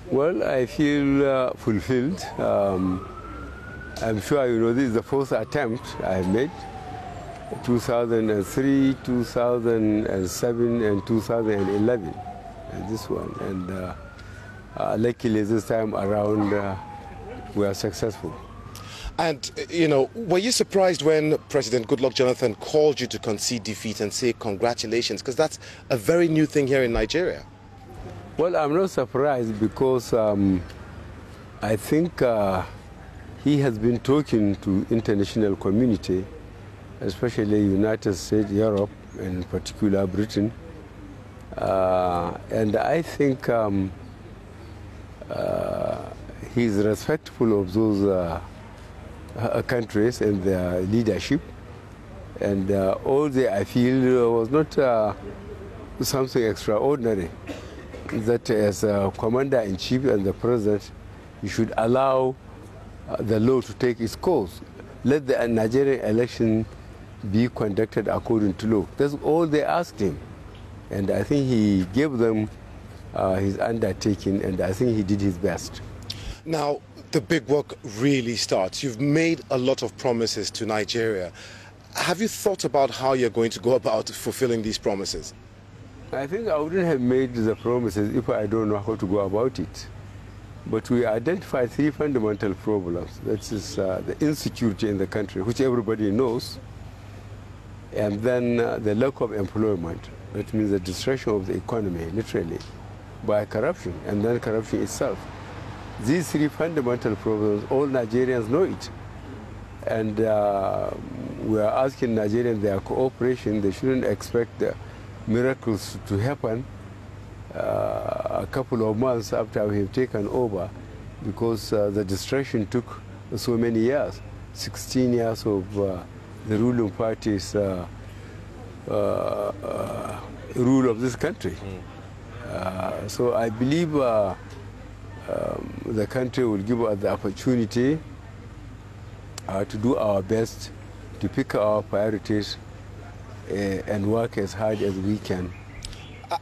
Well, I feel fulfilled. I'm sure you know this is the first attempt I have made. 2003, 2007, and 2011. And this one. And luckily this time around we are successful. And, you know, were you surprised when President Goodluck Jonathan called you to concede defeat and say congratulations? Because that's a very new thing here in Nigeria. Well, I'm not surprised because I think he has been talking to international community, especially United States, Europe, and in particular Britain. And I think he's respectful of those countries and their leadership. And all I feel was not something extraordinary. That as a commander-in-chief and the president, you should allow the law to take its course. Let the Nigerian election be conducted according to law. That's all they asked him. And I think he gave them his undertaking, and I think he did his best. Now, the big work really starts. You've made a lot of promises to Nigeria. Have you thought about how you're going to go about fulfilling these promises? I think I wouldn't have made the promises if I don't know how to go about it. But we identified three fundamental problems. That is the insecurity in the country, which everybody knows, and then the lack of employment. That means the destruction of the economy, literally, by corruption, and then corruption itself. These three fundamental problems, all Nigerians know it. And we are asking Nigerians their cooperation. They shouldn't expect miracles to happen a couple of months after we have taken over, because the destruction took so many years, 16 years of the ruling party's rule of this country. So I believe the country will give us the opportunity to do our best to pick our priorities and work as hard as we can.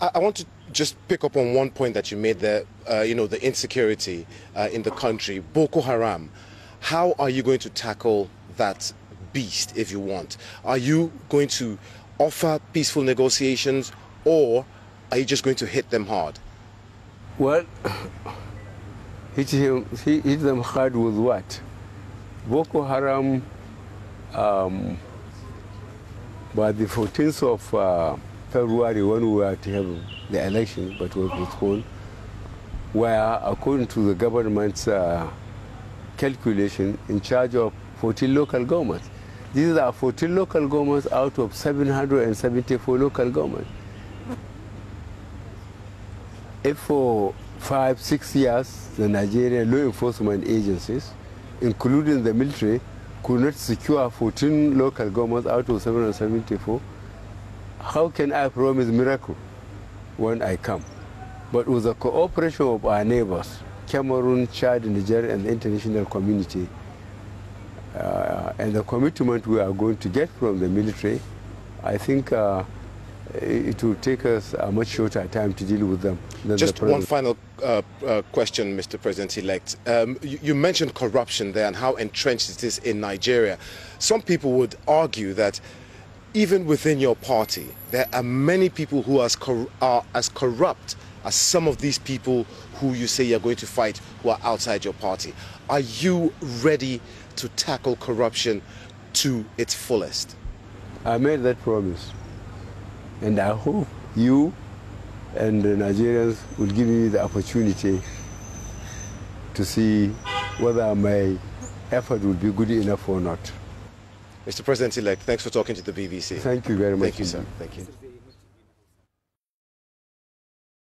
I want to just pick up on one point that you made there, you know, the insecurity in the country, Boko Haram. How are you going to tackle that beast, if you want? Are you going to offer peaceful negotiations, or are you just going to hit them hard? Well, hit them hard with what? Boko Haram, by the 14th of February, when we were to have the election, but was postponed, were, according to the government's calculation, in charge of 14 local governments. These are 14 local governments out of 774 local governments. If for 5-6 years, the Nigerian law enforcement agencies, including the military, could not secure 14 local governments out of 774, how can I promise miracle when I come? But with the cooperation of our neighbors, Cameroon, Chad, Niger, and the international community, and the commitment we are going to get from the military, I think it will take us a much shorter time to deal with them. Just one final question, Mr. President-elect. You mentioned corruption there and how entrenched it is in Nigeria. Some people would argue that even within your party, there are many people who are as corrupt as some of these people who you say you're going to fight who are outside your party. Are you ready to tackle corruption to its fullest? I made that promise. And I hope you and the Nigerians will give me the opportunity to see whether my effort will be good enough or not. Mr. President-elect, thanks for talking to the BBC. Thank you very much. Thank you, sir. Thank you.